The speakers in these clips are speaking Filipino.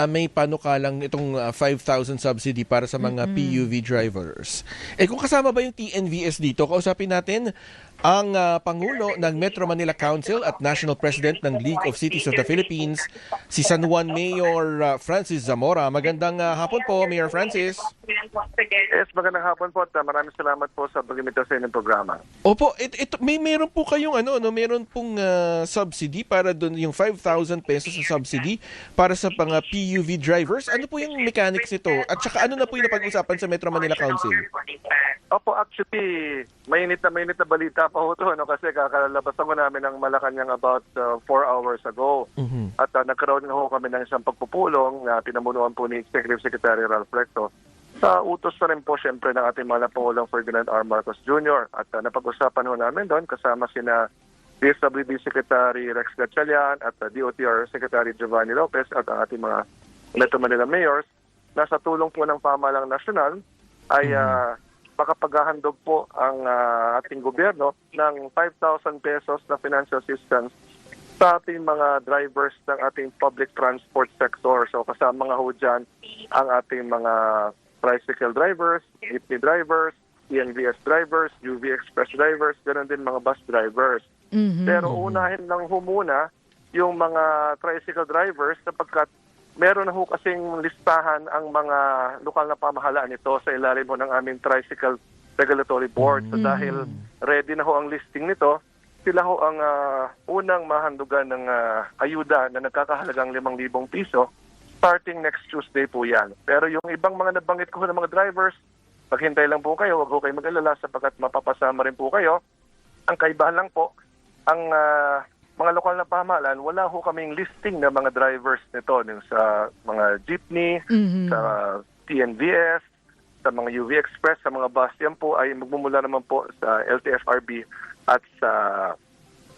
may panukalang itong 5,000 subsidy para sa mga PUV drivers. Kung kasama ba yung TNVS dito, kausapin natin ang Pangulo ng Metro Manila Council at National President ng League of Cities of the Philippines, si San Juan Mayor Francis Zamora. Magandang hapon po, Mayor Francis. Yes, magandang hapon po at maraming salamat po sa pag-imita sa inyong programa. Opo, meron po kayong meron pong subsidy para doon, yung 5,000 pesos na subsidy para sa mga PUV drivers. Ano po yung mechanics nito? At saka ano na po yung napag-usapan sa Metro Manila Council? Opo, actually, mainit na balita pa ho ito, kasi kakalabasan ko namin ng Malacanang about 4 hours ago. At nagkaroon na ho kami ng isang pagpupulong na pinamunuan po ni Executive Secretary Ralph Recto sa utos na rin po siyempre ng ating mga Pangulong Ferdinand R. Marcos Jr. At napag-usapan ho namin doon kasama sina DSWD Secretary Rex Gatchalian at DOTR Secretary Giovanni Lopez at ang ating mga Metro Manila Mayors na sa tulong po ng pamahalang nasyonal ay makapaghahandog po ang ating gobyerno ng 5,000 pesos na financial assistance sa ating mga drivers ng ating public transport sector. So kasama nga ho dyan ang ating mga tricycle drivers, jeepney drivers, TNVS drivers, UV Express drivers, ganoon din mga bus drivers. Pero unahin lang ho muna yung mga tricycle drivers sapagkat meron na ho kasing listahan ang mga lokal na pamahalaan nito sa ilalim ho ng aming Tricycle Regulatory Board. So dahil ready na ho ang listing nito, sila ho ang unang mahandugan ng ayuda na nagkakahalagang 5,000 piso starting next Tuesday po yan. Pero yung ibang mga nabanggit ko ng mga drivers, maghintay lang po kayo, wag ho kayo mag-alala sapagkat mapapasama rin po kayo. Ang kaibahan lang po, ang mga lokal na pamahalaan, wala ho kaming listing ng mga drivers nito sa mga jeepney, sa TNVS, sa mga UV Express, sa mga bus. Yan po ay magmumula naman po sa LTFRB at sa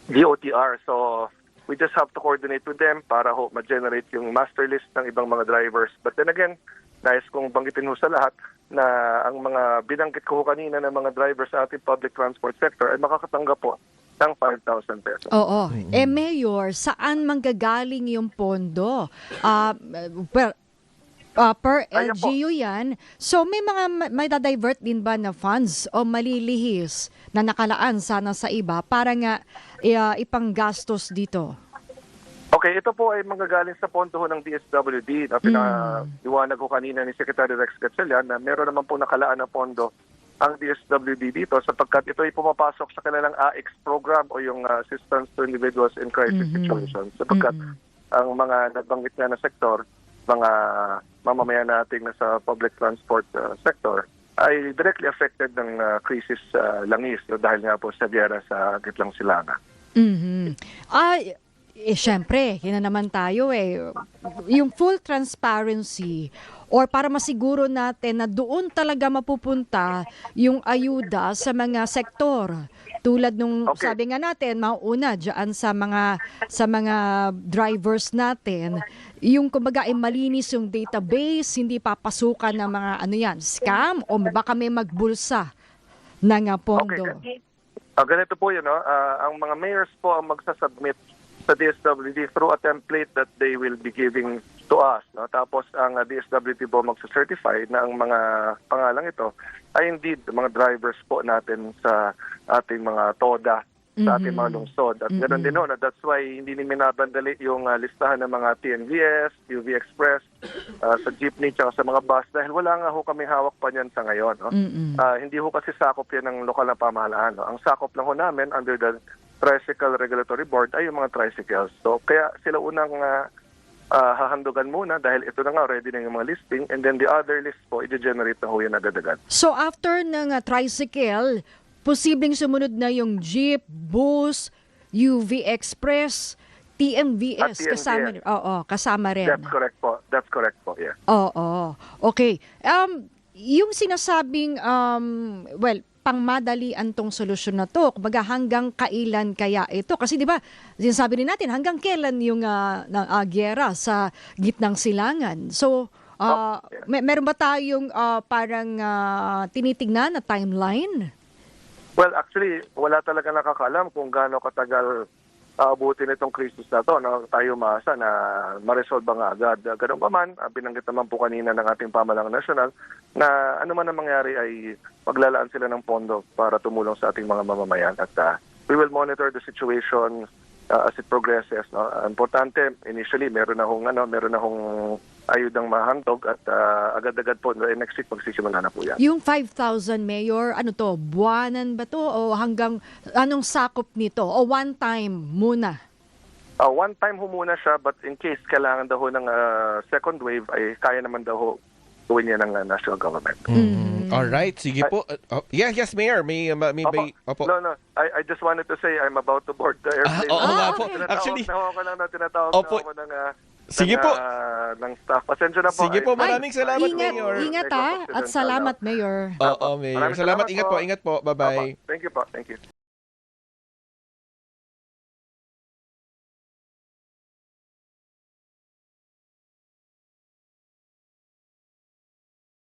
DOTR. So we just have to coordinate with them para ho ma-generate yung master list ng ibang mga drivers. But then again, nais kong banggitin ho sa lahat na ang mga binanggit ko ho kanina ng mga drivers sa ating public transport sector ay makakatanggap po ng 5,000 pesos. Oo. Mayor, saan manggagaling yung pondo? Per Ayan po. LGU yan. So may dadivert din ba na funds o malilihis na nakalaan sana sa iba para nga ipanggastos dito? Okay, ito po ay manggagaling sa pondo ho ng DSWD na pinaliwanag ko kanina ni Secretary Rex Gatchalian na meron naman po nakalaan na pondo ang DSWD dito sapagkat ito ay pumapasok sa kanilang AX program o yung Assistance to Individuals in Crisis Situations sapagkat ang mga nabanggit nga na sektor, mga mamamayan nating nasa public transport sector ay directly affected ng crisis langis dahil nga po sa giyera sa Gitlang Silangan. Syempre, yun na naman tayo yung full transparency or para masiguro natin na doon talaga mapupunta yung ayuda sa mga sektor. Tulad nung sabi nga natin, mauna dyan sa mga drivers natin, yung kumbaga ay malinis yung database, hindi papasukan ng mga scam o baka may magbulsa ng pondo. Okay. Ganito po yun, ang mga mayors po ang magsasubmit sa DSWD through a template that they will be giving to us. Tapos ang DSWD po magsa-certify na ang mga pangalang ito ay indeed mga drivers po natin sa ating mga TODA, sa ating mga lungsod. At ganoon din na that's why hindi namin nabandali yung listahan ng mga TNVS, UV Express, sa jeepney, tsaka sa mga bus dahil wala nga ho kami hawak pa niyan sa ngayon. Hindi ho kasi sakop yan ng lokal na pamahalaan. Ang sakop lang ho namin under the Tricycle Regulatory Board ay yung mga tricycles. So kaya sila unang hahandugan muna dahil ito na nga ready na yung mga listing and then the other list po i-generate na ho yan agad-agad. So after ng tricycle, posibleng sumunod na yung jeep, bus, UV Express, TNVS, TNVS. kasama rin. That's correct po, yeah. Oo. Okay. Yung sinasabing pangmadalian tong solusyon na to, kumbaga hanggang kailan kaya ito? Kasi di ba, sinasabi rin natin hanggang kailan yung giyera sa gitnang silangan. So, meron ba tayong parang tinitingnan na timeline? Well, actually, wala talaga nakakaalam kung gaano katagal aabutin itong crisis na to, no, tayo maasa na ma-resolve nga agad. Ganun pa man, binanggit naman po kanina ng ating pamahalang nasyonal na ano man ang mangyari ay maglalaan sila ng pondo para tumulong sa ating mga mamamayan. At we will monitor the situation as it progresses. No? Importante, initially, meron na hong ayudang mahandog at agad-agad po next week magsisimula na po yan. Yung 5,000, Mayor, ano to, buwanan ba to o hanggang anong sakop nito? O one time muna? One time ho muna siya, but in case kailangan daw ho ng second wave, ay kaya naman daw ho gawin niya ng national government. All right, sige po. Yes, Mayor, may opo. No, I just wanted to say I'm about to board the airplane. Oo nga po. Tinatawag Actually, na ako lang na tinatawag opo. na ako ng Sige po. ng staff. Pasensya na po. Sige po, maraming salamat, Ingat, Mayor. ingat ha, at salamat, Mayor. Oo, Mayor. Maraming Salamat, salamat ingat po. Bye-bye. Thank you po. Thank you.